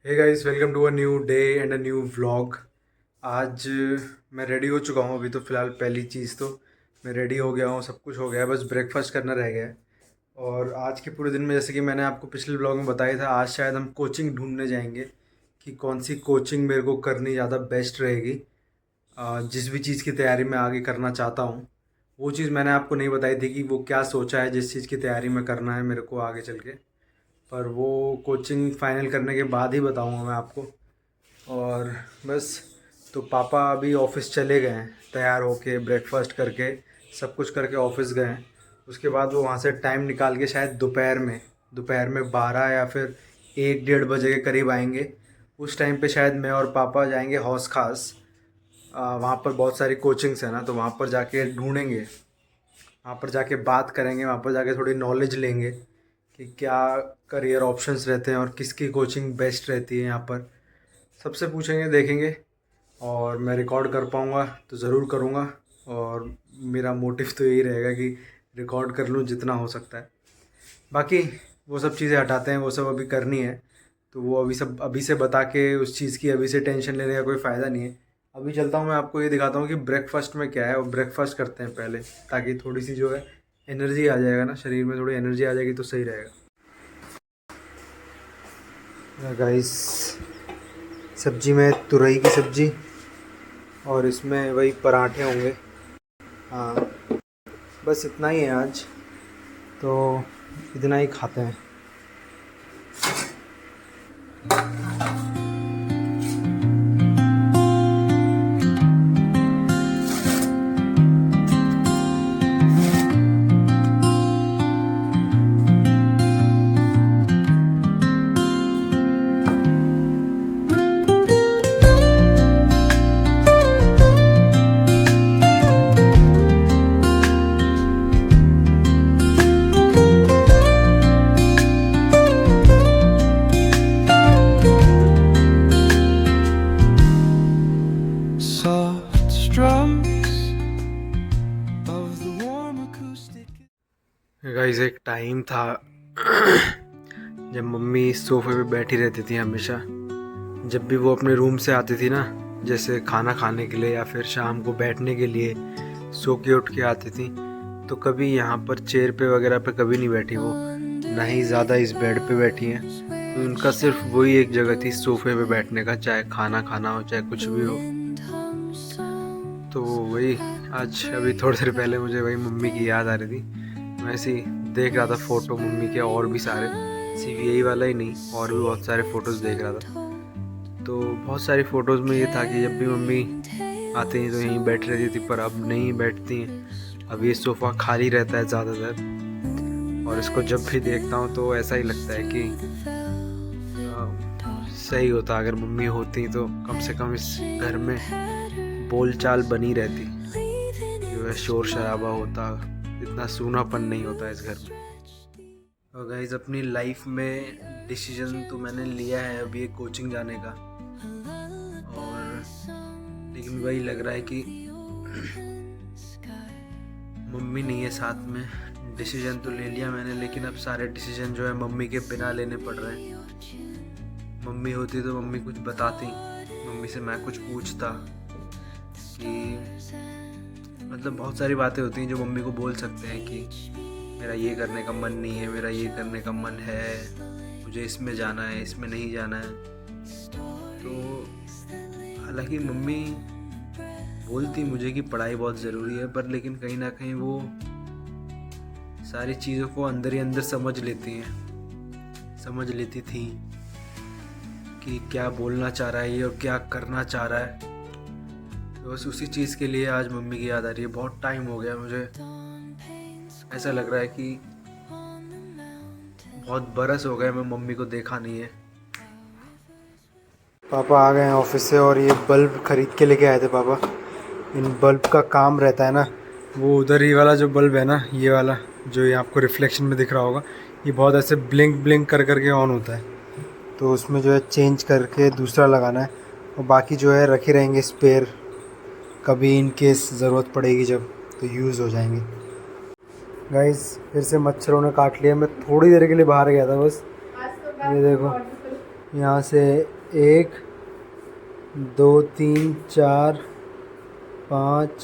Hey guys, welcome to a new day and a new vlog. आज मैं ready हो चुका हूँ। अभी तो फ़िलहाल पहली चीज़ तो मैं रेडी हो गया हूँ, सब कुछ हो गया है, बस ब्रेकफास्ट करना रह गया है। और आज के पूरे दिन में, जैसे कि मैंने आपको पिछले व्लॉग में बताया था, आज शायद हम कोचिंग ढूंढने जाएंगे कि कौन सी कोचिंग मेरे को करनी ज़्यादा बेस्ट रहेगी। जिस भी चीज़ की तैयारी मैं आगे करना चाहता हूँ, वो चीज़ मैंने आपको नहीं बताई थी कि वो क्या सोचा है जिस चीज़ की तैयारी में करना है मेरे को आगे चल के। पर वो कोचिंग फाइनल करने के बाद ही बताऊँगा मैं आपको। और बस, तो पापा अभी ऑफिस चले गए हैं, तैयार होके ब्रेकफास्ट करके सब कुछ करके ऑफिस गए हैं। उसके बाद वो वहाँ से टाइम निकाल के शायद दोपहर में 12 या फिर 1 डेढ़ बजे के करीब आएंगे। उस टाइम पे शायद मैं और पापा जाएंगे हौस खास। वहाँ पर बहुत सारी कोचिंग्स हैं ना, तो वहाँ पर जाके ढूंढेंगे, वहाँ पर जाके बात करेंगे, वहाँ पर जाके थोड़ी नॉलेज लेंगे कि क्या करियर ऑप्शंस रहते हैं और किसकी कोचिंग बेस्ट रहती है यहाँ पर। सबसे पूछेंगे, देखेंगे। और मैं रिकॉर्ड कर पाऊँगा तो ज़रूर करूँगा। और मेरा मोटिव तो यही रहेगा कि रिकॉर्ड कर लूँ जितना हो सकता है। बाकी वो सब चीज़ें हटाते हैं, वो सब अभी करनी है। तो वो अभी से बता के उस चीज़ की अभी से टेंशन लेने का कोई फ़ायदा नहीं है। अभी चलता हूँ, मैं आपको ये दिखाता हूँ कि ब्रेकफास्ट में क्या है, और ब्रेकफास्ट करते हैं पहले, ताकि थोड़ी सी जो है एनर्जी आ जाएगा ना, शरीर में थोड़ी एनर्जी आ जाएगी तो सही रहेगा। गाइस, सब्जी में तुरई की सब्जी, और इसमें वही पराठे होंगे। हाँ, बस इतना ही है आज, तो इतना ही खाते हैं। Soft strums of the warm acoustic. Guys, एक टाइम था जब मम्मी सोफे पे बैठी रहती थी हमेशा। जब भी वो अपने रूम से आती थी ना, जैसे खाना खाने के लिए या फिर शाम को बैठने के लिए सो के उठ के आती थी, तो कभी यहाँ पर चेयर पे वगैरह पे कभी नहीं बैठी वो, ना ही ज़्यादा इस बेड पे बैठी हैं। तो उनका सिर्फ वही एक जगह थी सोफे पे बैठने का, चाहे खाना खाना हो चाहे कुछ भी हो। तो वही, आज अभी थोड़ी देर पहले मुझे वही मम्मी की याद आ रही थी। मैं ऐसे ही देख रहा था फ़ोटो मम्मी के, और भी सारे, सिर्फ यही वाला ही नहीं, और भी बहुत सारे फ़ोटोज़ देख रहा था। तो बहुत सारी फ़ोटोज़ में ये था कि जब भी मम्मी आती हैं तो यहीं बैठ रहती थी, पर अब नहीं बैठती हैं। अब ये सोफ़ा खाली रहता है ज़्यादातर, और इसको जब भी देखता हूँ तो ऐसा ही लगता है कि सही होता अगर मम्मी होती तो कम से कम इस घर में बोलचाल बनी रहती, जो है शोर शराबा होता, इतना सूनापन नहीं होता इस घर में। और गाइस, अपनी लाइफ में डिसीजन तो मैंने लिया है अभी ये कोचिंग जाने का, और लेकिन वही लग रहा है कि मम्मी नहीं है साथ में। डिसीजन तो ले लिया मैंने, लेकिन अब सारे डिसीजन जो है मम्मी के बिना लेने पड़ रहे हैं। मम्मी होती तो मम्मी कुछ बताती, मम्मी से मैं कुछ पूछता कि मतलब बहुत सारी बातें होती हैं जो मम्मी को बोल सकते हैं कि मेरा ये करने का मन नहीं है, मेरा ये करने का मन है, मुझे इसमें जाना है, इसमें नहीं जाना है। तो हालांकि मम्मी बोलती मुझे कि पढ़ाई बहुत ज़रूरी है, पर लेकिन कहीं ना कहीं वो सारी चीज़ों को अंदर ही अंदर समझ लेती हैं, समझ लेती थी कि क्या बोलना चाह रहा है ये और क्या करना चाह रहा है। तो बस उसी चीज़ के लिए आज मम्मी की याद आ रही है। बहुत टाइम हो गया, मुझे ऐसा लग रहा है कि बहुत बरस हो गए मैं मम्मी को देखा नहीं है। पापा आ गए हैं ऑफिस से, और ये बल्ब खरीद के लेके आए थे पापा। इन बल्ब का काम रहता है ना, वो उधर ही वाला जो बल्ब है ना, ये वाला जो ये आपको रिफ्लेक्शन में दिख रहा होगा, ये बहुत ऐसे ब्लिंक ब्लिंक कर करके ऑन होता है। तो उसमें जो है चेंज करके दूसरा लगाना है, और बाकी जो है रखे रहेंगे स्पेयर, कभी इन केस ज़रूरत पड़ेगी जब, तो यूज़ हो जाएंगे। गाइस, फिर से मच्छरों ने काट लिया। मैं थोड़ी देर के लिए बाहर गया था बस, ये देखो, यहाँ से 1 2 3 4 5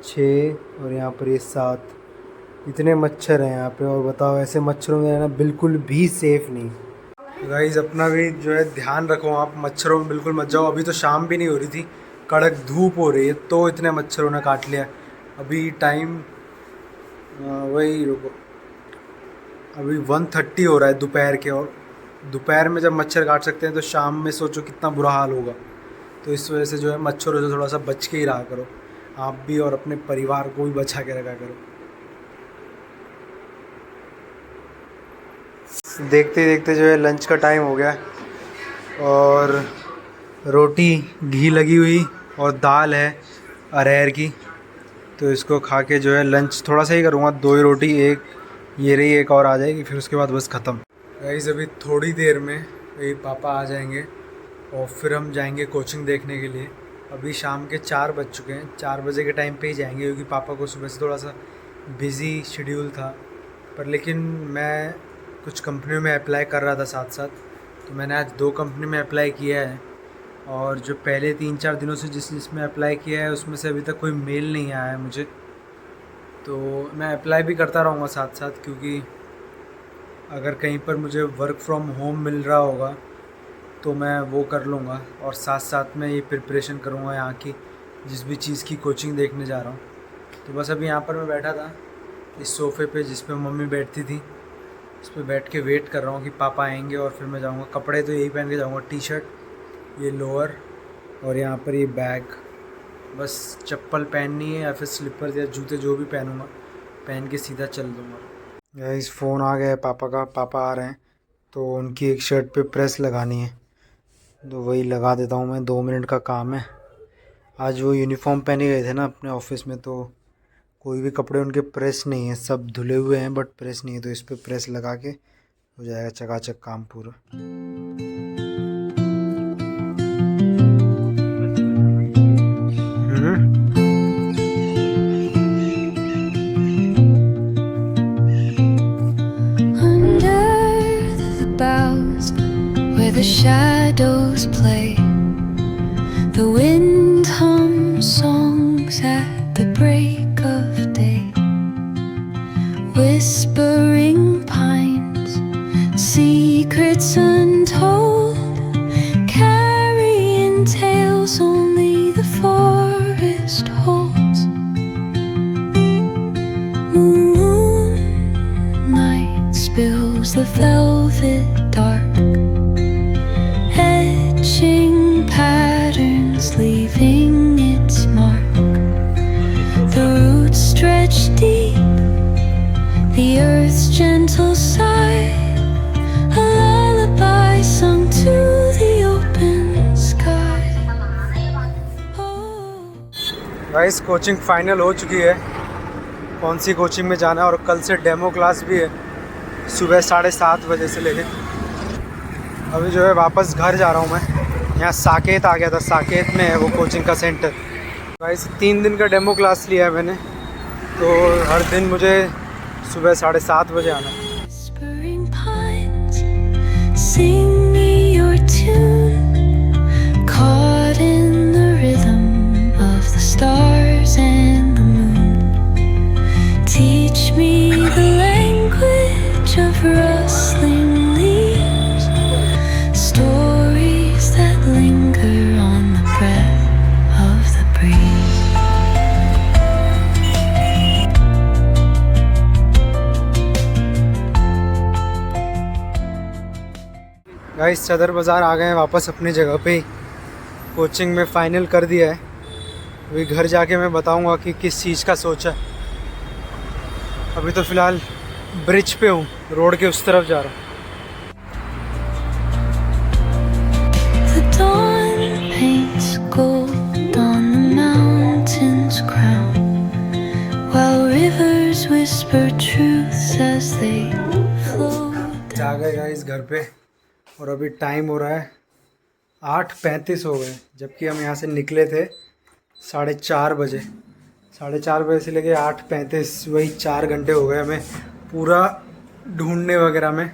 6 और यहाँ पर ये 7 इतने मच्छर हैं यहाँ पे। और बताओ ऐसे मच्छरों में रहना बिल्कुल भी सेफ़ नहीं। गाइस अपना भी जो है ध्यान रखो, आप मच्छरों में बिल्कुल मत जाओ। अभी तो शाम भी नहीं हो रही थी, कड़क धूप हो रही है, तो इतने मच्छरों ने काट लिया। अभी टाइम वही रुको, अभी 1:30 हो रहा है दोपहर के। और दोपहर में जब मच्छर काट सकते हैं तो शाम में सोचो कितना बुरा हाल होगा। तो इस वजह से जो है मच्छरों से थोड़ा सा बच के ही रहा करो, आप भी और अपने परिवार को भी बचा के रखा करो। देखते देखते जो है लंच का टाइम हो गया और रोटी घी लगी हुई और दाल है अरहर की, तो इसको खा के जो है लंच थोड़ा सा ही करूँगा। 2 ही रोटी, एक ये रही, एक और आ जाएगी, फिर उसके बाद बस ख़त्म। गाइस अभी थोड़ी देर में यही पापा आ जाएंगे और फिर हम जाएंगे कोचिंग देखने के लिए। अभी शाम के 4 बज चुके हैं, 4 बजे के टाइम पे ही जाएंगे क्योंकि पापा को सुबह से थोड़ा सा बिज़ी शेड्यूल था। पर लेकिन मैं कुछ कंपनियों में अप्लाई कर रहा था साथ साथ, तो मैंने आज 2 कंपनी में अप्लाई किया है। और जो पहले 3-4 दिनों से जिसमें अप्लाई किया है उसमें से अभी तक कोई मेल नहीं आया है मुझे। तो मैं अप्लाई भी करता रहूँगा साथ साथ, क्योंकि अगर कहीं पर मुझे वर्क फ्रॉम होम मिल रहा होगा तो मैं वो कर लूँगा और साथ साथ में ये प्रिपरेशन करूँगा यहाँ की जिस भी चीज़ की कोचिंग देखने जा रहा हूँ। तो बस अभी यहाँ पर मैं बैठा था इस सोफ़े पे जिस पे मम्मी बैठती थी, इस पे बैठ के वेट कर रहा हूँ कि पापा आएंगे और फिर मैं जाऊँगा। कपड़े तो यही पहन के जाऊँगा, टी शर्ट, ये लोअर और यहाँ पर ये बैग। बस चप्पल पहननी है या फिर स्लीपर या जूते जो भी पहनूँगा पहन के सीधा चल दूँगा। गाइस फ़ोन आ गया है पापा का, पापा आ रहे हैं तो उनकी एक शर्ट पे प्रेस लगानी है, तो वही लगा देता हूँ मैं। 2 मिनट का काम है। आज वो यूनिफॉर्म पहने गए थे ना अपने ऑफिस में, तो कोई भी कपड़े उनके प्रेस नहीं है, सब धुले हुए हैं बट प्रेस नहीं है, तो इस पर प्रेस लगा के हो जाएगा चकाचक काम पूरा। Where the shadows play, the wind hums songs at the break of day. Whispering pines, secrets untold, carrying tales only the forest holds. Moonlight spills the velvet dark, patterns leaving its mark. The roots stretch deep, the earth's gentle sigh, a lullaby sung to the open sky. Guys coaching final हो चुकी है, कौन सी coaching में जाना है, और कल से डेमो क्लास भी है सुबह 7:30 बजे से लेके। अभी जो है वापस घर जा रहा हूँ मैं। यहाँ साकेत आ गया था, साकेत में है वो कोचिंग का सेंटर। गाइस 3 दिन का डेमो क्लास लिया है मैंने, तो हर दिन मुझे सुबह 7:30 बजे आना है। गाइस सदर बाज़ार आ गए हैं वापस अपनी जगह पे ही। कोचिंग में फ़ाइनल कर दिया है, अभी घर जाके मैं बताऊंगा कि किस चीज़ का सोचा। अभी तो फ़िलहाल ब्रिज पे हूँ, रोड के उस तरफ जा रहा हूँ। जा गए गाइस घर पे और अभी टाइम हो रहा है 8:35 हो गए, जबकि हम यहाँ से निकले थे 4:30 बजे। 4:30 बजे से लेके 8:35, वही 4 घंटे हो गए हमें पूरा ढूंढने वगैरह में।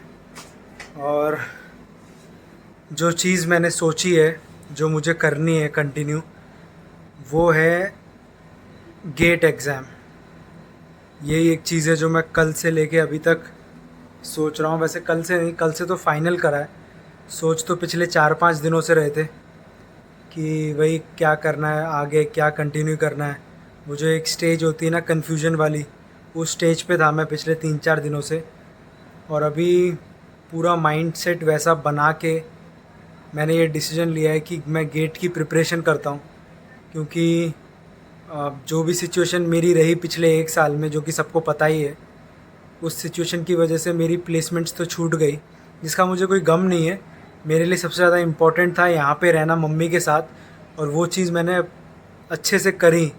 और जो चीज़ मैंने सोची है, जो मुझे करनी है कंटिन्यू, वो है गेट एग्ज़ाम। यही एक चीज़ है जो मैं कल से लेके अभी तक सोच रहा हूँ। वैसे कल से नहीं, कल से तो फाइनल करा है। सोच तो पिछले 4-5 दिनों से रहे थे कि वही क्या करना है आगे, क्या कंटिन्यू करना है। वो जो एक स्टेज होती है ना कन्फ्यूजन वाली, उस स्टेज पे था मैं पिछले 3-4 दिनों से। और अभी पूरा माइंडसेट वैसा बना के मैंने ये डिसीजन लिया है कि मैं गेट की प्रिपरेशन करता हूँ। क्योंकि जो भी सिचुएशन मेरी रही पिछले 1 साल में, जो कि सबको पता ही है, उस सिचुएशन की वजह से मेरी प्लेसमेंट्स तो छूट गई, जिसका मुझे कोई गम नहीं है। मेरे लिए सबसे ज़्यादा इम्पोर्टेंट था यहाँ पे रहना मम्मी के साथ, और वो चीज़ मैंने अच्छे से करी।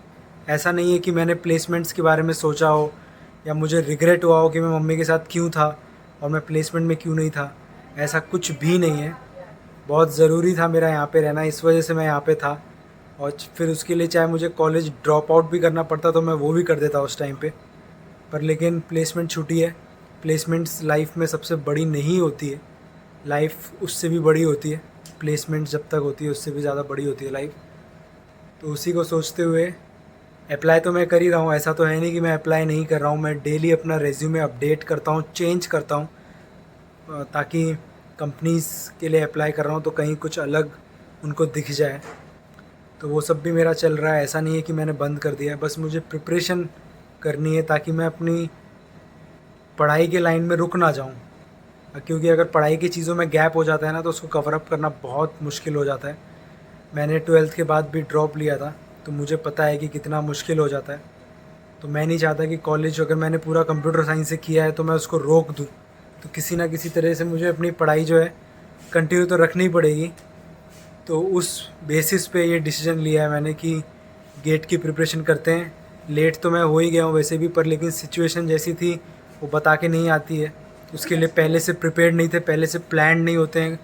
ऐसा नहीं है कि मैंने प्लेसमेंट्स के बारे में सोचा हो या मुझे रिग्रेट हुआ हो कि मैं मम्मी के साथ क्यों था और मैं प्लेसमेंट में क्यों नहीं था। ऐसा कुछ भी नहीं है। बहुत ज़रूरी था मेरा यहाँ पे रहना, इस वजह से मैं यहाँ पे था। और फिर उसके लिए चाहे मुझे कॉलेज ड्रॉप आउट भी करना पड़ता तो मैं वो भी कर देता उस टाइम पे। पर लेकिन प्लेसमेंट छूटी है। प्लेसमेंट्स लाइफ में सबसे बड़ी नहीं होती है, लाइफ उससे भी बड़ी होती है। प्लेसमेंट जब तक होती है उससे भी ज़्यादा बड़ी होती है लाइफ। तो उसी को सोचते हुए अप्लाई तो मैं कर ही रहा हूँ। ऐसा तो है नहीं कि मैं अप्लाई नहीं कर रहा हूँ। मैं डेली अपना रेज्यूमे अपडेट करता हूँ, चेंज करता हूँ, ताकि कंपनीज़ के लिए अप्लाई कर रहा हूँ तो कहीं कुछ अलग उनको दिख जाए। तो वो सब भी मेरा चल रहा है। ऐसा नहीं है कि मैंने बंद कर दिया है, बस मुझे प्रिपरेशन करनी है ताकि मैं अपनी पढ़ाई के लाइन में रुक ना जाऊँ। क्योंकि अगर पढ़ाई की चीज़ों में गैप हो जाता है ना तो उसको कवर अप करना बहुत मुश्किल हो जाता है। मैंने 12th के बाद भी ड्रॉप लिया था, तो मुझे पता है कि कितना मुश्किल हो जाता है। तो मैं नहीं चाहता कि कॉलेज अगर मैंने पूरा कंप्यूटर साइंस से किया है तो मैं उसको रोक दूँ। तो किसी ना किसी तरह से मुझे अपनी पढ़ाई जो है कंटिन्यू तो रखनी ही पड़ेगी। तो उस बेसिस पे ये डिसीजन लिया है मैंने कि गेट की प्रिपरेशन करते हैं। लेट तो मैं हो ही गया हूँ वैसे भी, पर लेकिन सिचुएशन जैसी थी वो बता के नहीं आती है। उसके लिए पहले से प्रिपेयर्ड नहीं थे, पहले से प्लान नहीं होते हैं।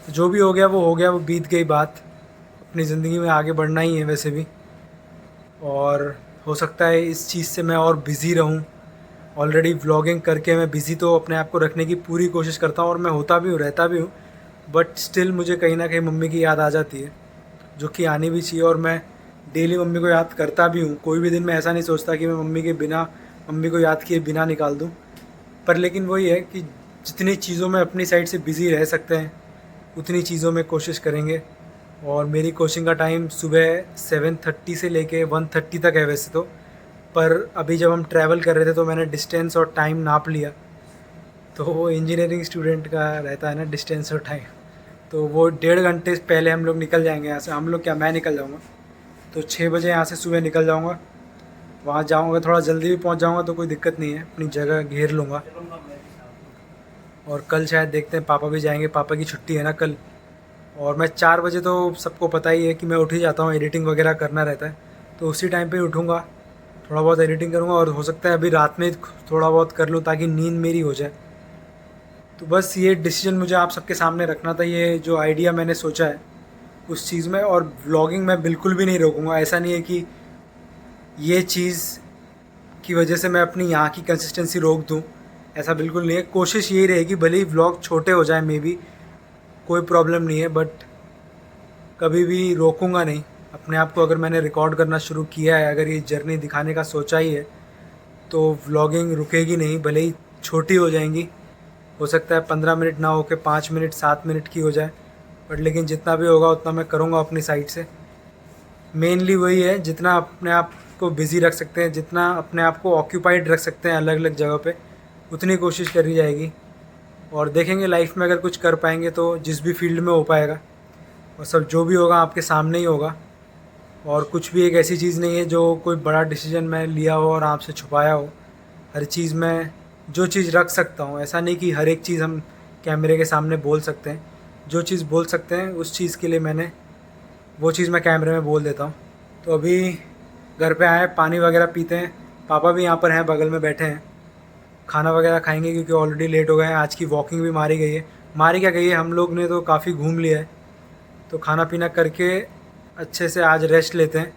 तो जो भी हो गया वो हो गया, वो बीत गई बात। अपनी ज़िंदगी में आगे बढ़ना ही है वैसे भी। और हो सकता है इस चीज़ से मैं और बिज़ी रहूँ। ऑलरेडी व्लॉगिंग करके मैं बिज़ी तो अपने आप को रखने की पूरी कोशिश करता हूँ और मैं होता भी हूँ, रहता भी हूँ। बट स्टिल मुझे कहीं ना कहीं मम्मी की याद आ जाती है, जो कि आनी भी चाहिए। और मैं डेली मम्मी को याद करता भी हूँ। कोई भी दिन मैं ऐसा नहीं सोचता कि मैं मम्मी को याद किए बिना निकाल दूँ। पर लेकिन वही है कि जितनी चीज़ों में अपनी साइड से बिज़ी रह सकते हैं उतनी चीज़ों में कोशिश करेंगे। और मेरी कोचिंग का टाइम सुबह 7:30 से लेके 1:30 तक है वैसे तो। पर अभी जब हम ट्रैवल कर रहे थे तो मैंने डिस्टेंस और टाइम नाप लिया। तो वो इंजीनियरिंग स्टूडेंट का रहता है ना, डिस्टेंस और टाइम। तो वो 1.5 घंटे पहले हम लोग निकल जाएंगे यहाँ से। हम लोग क्या, मैं निकल जाऊँगा। तो 6 बजे यहाँ से सुबह निकल जाऊँगा। वहाँ जाऊँगा, थोड़ा जल्दी भी पहुँच जाऊँगा तो कोई दिक्कत नहीं है, अपनी जगह घेर लूँगा। और कल शायद देखते हैं, पापा भी जाएंगे, पापा की छुट्टी है ना कल। और मैं 4 बजे, तो सबको पता ही है कि मैं उठ ही जाता हूँ, एडिटिंग वगैरह करना रहता है। तो उसी टाइम पे ही उठूँगा, थोड़ा बहुत एडिटिंग करूँगा। और हो सकता है अभी रात में थोड़ा बहुत कर लूँ ताकि नींद मेरी हो जाए। तो बस ये डिसीजन मुझे आप सबके सामने रखना था। ये जो आइडिया मैंने सोचा है उस चीज़ में। और व्लॉगिंग मैं बिल्कुल भी नहीं रोकूँगा। ऐसा नहीं है कि ये चीज़ की वजह से मैं अपनी यहाँ की कंसिस्टेंसी रोक दूँ, ऐसा बिल्कुल नहीं है। कोशिश यही रहेगी, भले ही व्लॉग छोटे हो जाए, मे बी कोई प्रॉब्लम नहीं है, बट कभी भी रोकूंगा नहीं अपने आप को। अगर मैंने रिकॉर्ड करना शुरू किया है, अगर ये जर्नी दिखाने का सोचा ही है, तो व्लॉगिंग रुकेगी नहीं। भले ही छोटी हो जाएंगी, हो सकता है 15 मिनट ना हो के 5 मिनट 7 मिनट की हो जाए, बट लेकिन जितना भी होगा उतना मैं करूँगा अपनी साइड से। मेनली वही है, जितना अपने आप को बिज़ी रख सकते हैं, जितना अपने आप को ऑक्यूपाइड रख सकते हैं अलग अलग जगह पे, उतनी कोशिश करी जाएगी। और देखेंगे लाइफ में अगर कुछ कर पाएंगे तो जिस भी फील्ड में हो पाएगा। और सब जो भी होगा आपके सामने ही होगा। और कुछ भी एक ऐसी चीज़ नहीं है जो कोई बड़ा डिसीजन मैं लिया हो और आपसे छुपाया हो। हर चीज़ मैं जो चीज़ रख सकता हूँ, ऐसा नहीं कि हर एक चीज़ हम कैमरे के सामने बोल सकते हैं। जो चीज़ बोल सकते हैं उस चीज़ के लिए वो चीज़ मैं कैमरे में बोल देता हूँ। तो अभी घर पे आए, पानी वगैरह पीते हैं। पापा भी यहाँ पर हैं, बगल में बैठे हैं। खाना वगैरह खाएंगे क्योंकि ऑलरेडी लेट हो गए हैं। आज की वॉकिंग भी मारी गई है, मारी क्या गई है, हम लोग ने तो काफ़ी घूम लिया है। तो खाना पीना करके अच्छे से आज रेस्ट लेते हैं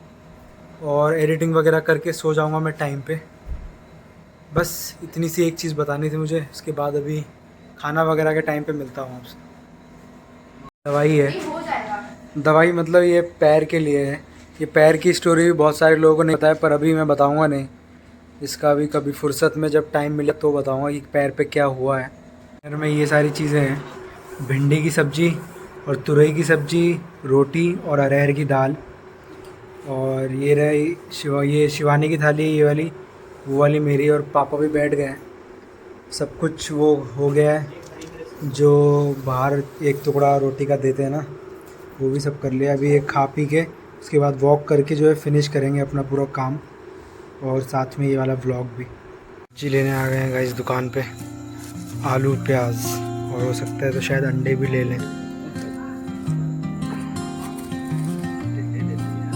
और एडिटिंग वगैरह करके सो जाऊंगा मैं टाइम पे। बस इतनी सी एक चीज़ बतानी थी मुझे। इसके बाद अभी खाना वगैरह के टाइम पे मिलता हूँ आपसे। दवाई है, दवाई मतलब ये पैर के लिए है। ये पैर की स्टोरी भी बहुत सारे लोगों ने बताया, पर अभी मैं बताऊंगा नहीं। इसका भी कभी फुर्सत में जब टाइम मिले तो बताऊंगा कि पैर पे क्या हुआ है। घर में ये सारी चीज़ें हैं, भिंडी की सब्ज़ी और तुरई की सब्ज़ी, रोटी और अरहर की दाल। और ये रही ये शिवानी की थाली है, ये वाली, वो वाली मेरी। और पापा भी बैठ गए हैं, सब कुछ वो हो गया है। जो बाहर एक टुकड़ा रोटी का देते हैं ना, वो भी सब कर लिया। अभी एक खा पी के उसके बाद वॉक करके जो है फिनिश करेंगे अपना पूरा काम, और साथ में ये वाला व्लॉग भी। जी लेने आ गए हैं गाइस दुकान पे, आलू प्याज, और हो सकता है तो शायद अंडे भी ले लें।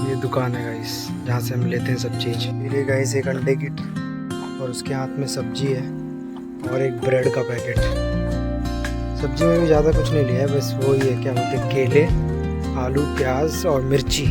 ये दुकान है गाइस जहाँ से हम लेते हैं सब चीज़। मेरे गाइस एक अंडे की और उसके हाथ में सब्जी है और एक ब्रेड का पैकेट। सब्जी में भी ज़्यादा कुछ नहीं लिया है, बस वो ही है, क्या बोलते हैं, केले, आलू प्याज और मिर्ची।